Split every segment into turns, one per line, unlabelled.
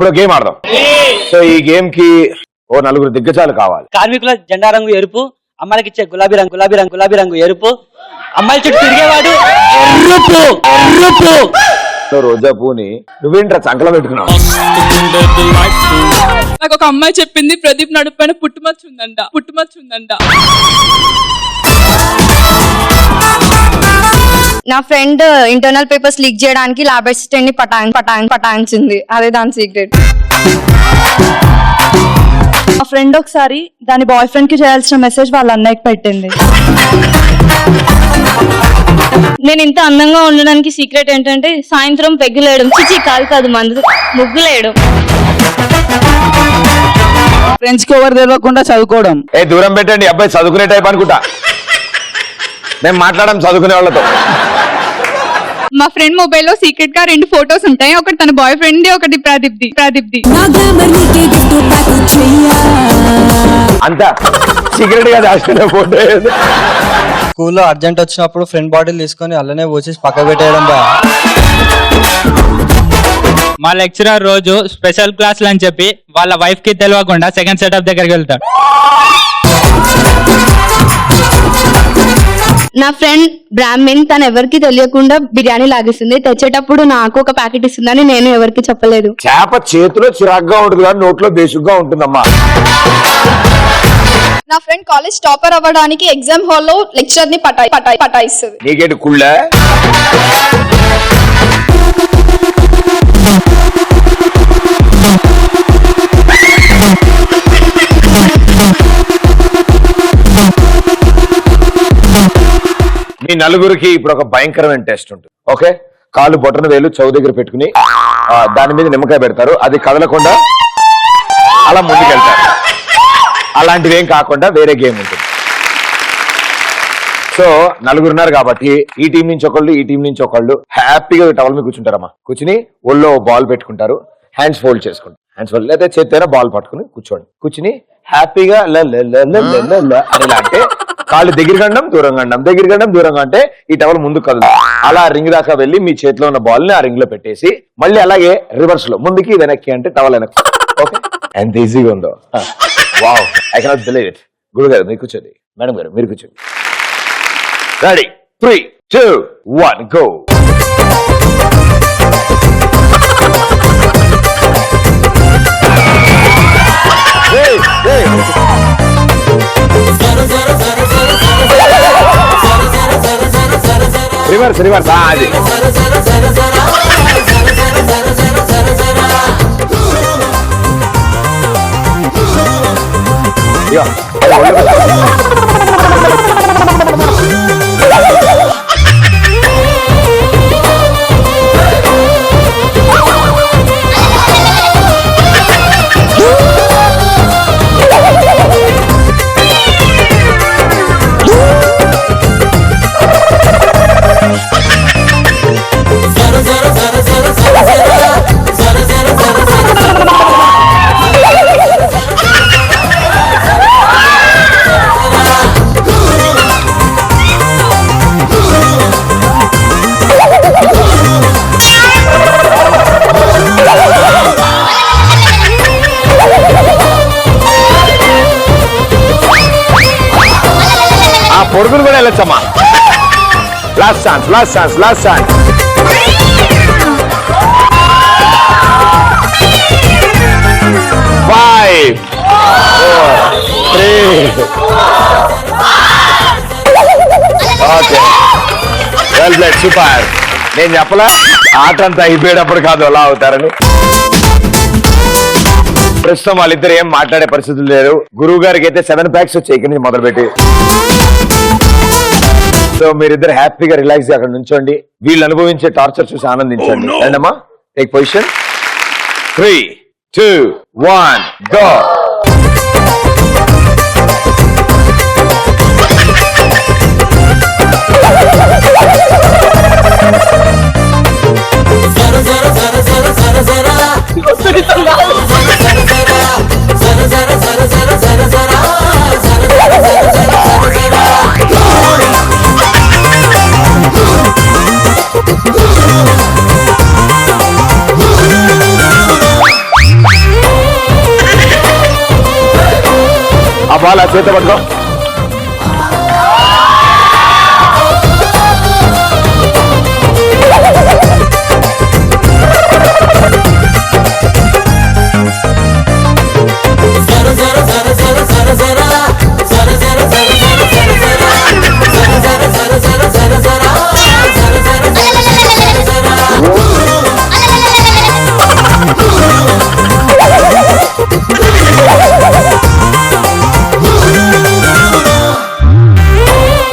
ఇప్పుడు గేమ్ ఆడదాం. సో ఈ గేమ్ కి ఓ 4 దిగ్గజాలు కావాలి.
కార్మికుల జెండా రంగు ఎరుపు, అమ్మాయిలకి ఇచ్చే గులాబీ రంగు ఎరుపు, అమ్మాయిల చుట్టూ తిరిగేవాడు ఎరుపు.
సో రోజా పూని నువ్వేంట్రా చంకలో పెట్టుకున్నావు?
నాకు ఒక అమ్మాయి చెప్పింది ప్రదీప్ నడుపు పైన పుట్టుమచ్చ ఉందంట.
నా ఫ్రెండ్ ఇంటర్నల్ పేపర్స్ లీక్ చేయడానికి ల్యాబ్ అసిస్టెంట్ ని పటాయించింది. అదే దాని సీక్రెట్.
మా ఫ్రెండ్ ఒకసారి దాని బాయ్ ఫ్రెండ్ కి చేయాల్సిన మెసేజ్ వాళ్ళ అన్నయ్యకి పెట్టింది.
నేను ఇంత అందంగా ఉండడానికి సీక్రెట్ ఏంటంటే సాయంత్రం పెగ్గులేయడం. కాదు ముగ్గులేయడం.
ఫ్రెండ్స్ కి ఎవరు తెలియకుండా చదువుకోవడం.
దూరం పెట్టండి, అబ్బాయి చదువుకునే టైప్ అనుకుంటా. మేము మాట్లాడడం చదువుకునే వాళ్ళతో.
మా ఫ్రెండ్ మొబైల్ లో సీక్రెట్ గా 2 ఫొటోస్ ఉంటాయి. ఒకటి తన బాయ్ ఫ్రెండ్ ది, ఒకటి ప్రదీప్ది.
అంతా సీక్రెట్ గా దాచుకునే ఫోటో.
స్కూల్లో అర్జెంట్ వచ్చినప్పుడు ఫ్రెండ్ బాటిల్ తీసుకొని అల్లనే పోసేసి పక్క పెట్టేయడం బా.
మా లెక్చరర్ రోజు స్పెషల్ క్లాసులు అని చెప్పి వాళ్ళ వైఫ్ కి తెలియకుండా సెకండ్ సెటప్ దగ్గరికి వెళ్తాడు.
నా ఫ్రెండ్ బ్రాహ్మణ్, తను ఎవరికి తెలియకుండా బిర్యానీ లాగిస్తుంది. తెచ్చేటప్పుడు నాకు ఒక ప్యాకెట్ ఇస్తుందని నేను ఎవరికి చెప్పలేదు.
చేప చేతిలో చిరాగ్గా ఉంటుంది కానీ నోట్లో బేసిక్గా ఉంటుందమ్మా.
నా ఫ్రెండ్ కాలేజ్ టాపర్ అవ్వడానికి ఎగ్జామ్ హాల్ లో లెక్చర్ ని పటాయిస్తుంది.
నీకేంటి కుళ్ళ? మీ నలుగురికి ఇప్పుడు ఒక భయంకరమైన టెస్ట్ ఉంటుంది. ఓకే, కాలు బొట్టన వేలు చెవు దగ్గర పెట్టుకుని దాని మీద నిమ్మకాయ పెడతారు. అది కదలకుండా అలా ముందుకెళ్తారు. అలాంటివి ఏం కాకుండా వేరే గేమ్ ఉంటుంది. సో 4 ఉన్నారు కాబట్టి ఈ టీం నుంచి ఒకళ్ళు, ఈ టీం నుంచి ఒకళ్ళు హ్యాపీగా టవల్ మీద కూర్చుంటారమ్మా. కూర్చుని ఒళ్ళో బాల్ పెట్టుకుంటారు. హ్యాండ్స్ ఫోల్డ్ చేసుకుంటారు. హ్యాండ్స్ ఫోల్డ్ లేదా చేతితో బాల్ పట్టుకుని కూర్చోండి. కూర్చుని హ్యాపీగా అని అంటే కాళ్ళు దగ్గర గండం దూరంగా అంటే ఈ టవల్ ముందుకు కదలు. అలా రింగ్ దాకా వెళ్ళి మీ చేతిలో ఉన్న బాల్ ని ఆ రింగ్ లో పెట్టేసి మళ్ళీ అలాగే రివర్స్ లో ముందుకి వెనక్కి అంటే టవల్ వెనక్కి. ఓకే, ఎంత ఈజీగా ఉందో. Wow, I cannot believe it. గురు గారు మీరు కూర్చోండి, మేడం గారు మీరు కూర్చోండి. Ready, 3, 2, 1 go. రివర్స్ అది. పొరుగులు కూడా వెళ్ళొచ్చమ్మా. Last chance. 5, 4, 3. Okay, well played, super. నేను చెప్పలా ఆట అంతా అయిపోయేటప్పుడు కాదు అలా అవుతారని. ప్రస్తుతం వాళ్ళిద్దరు ఏం మాట్లాడే పరిస్థితులు లేరు. గురువు గారికి అయితే 7 ప్యాక్స్ వచ్చాయి ఇక్కడి నుంచి మొదలుపెట్టి. సో మీరిద్దరు హ్యాపీగా రిలాక్స్ అక్కడ నుంచోండి. వీళ్ళు అనుభవించే టార్చర్ చూసి ఆనందించండి. రండమ్మా, టేక్ పొజిషన్. 3, 2, 1 గో. ఆ బాల్ ఆ చేత పట్టుకో.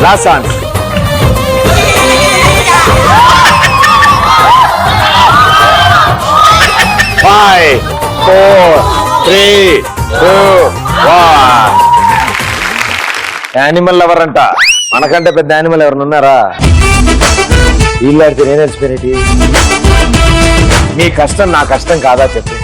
Last chance. Five, four, three, two, one. Animal lover అంట. మనకంటే పెద్ద యానిమల్ ఎవరు ఉన్నారా? వీళ్ళాడితే నేను తెలిసిపోయినటి. నీ కష్టం నా కష్టం కాదా చెప్పు.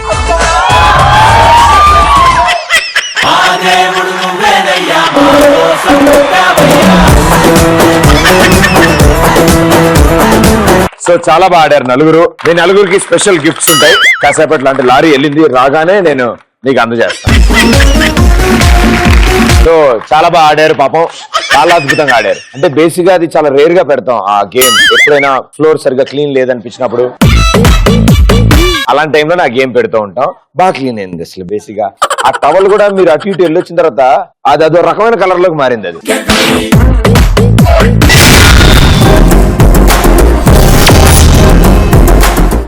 సో చాలా బాగా ఆడారు నలుగురు. మీ నలుగురికి స్పెషల్ గిఫ్ట్స్ ఉంటాయి. కాసేపట్లో అంటే లారీ వెళ్ళింది, రాగానే నేను నీకు అందజేస్తాను. సో చాలా బాగా ఆడారు పాపం, చాలా అద్భుతంగా ఆడారు. అంటే బేసిక్ గా అది చాలా రేర్ గా పెడతాం ఆ గేమ్. ఎప్పుడైనా ఫ్లోర్ సరిగ్గా క్లీన్ లేదనిపించినప్పుడు అలాంటి టైంలో నా గేమ్ పెడుతూ ఉంటాం. బాగా క్లీన్ అయింది అసలు. బేసిక్ గా ఆ టవల్ కూడా మీరు అటు ఇటు వెళ్ళొచ్చిన తర్వాత అది అదో రకమైన కలర్ లోకి మారింది అది.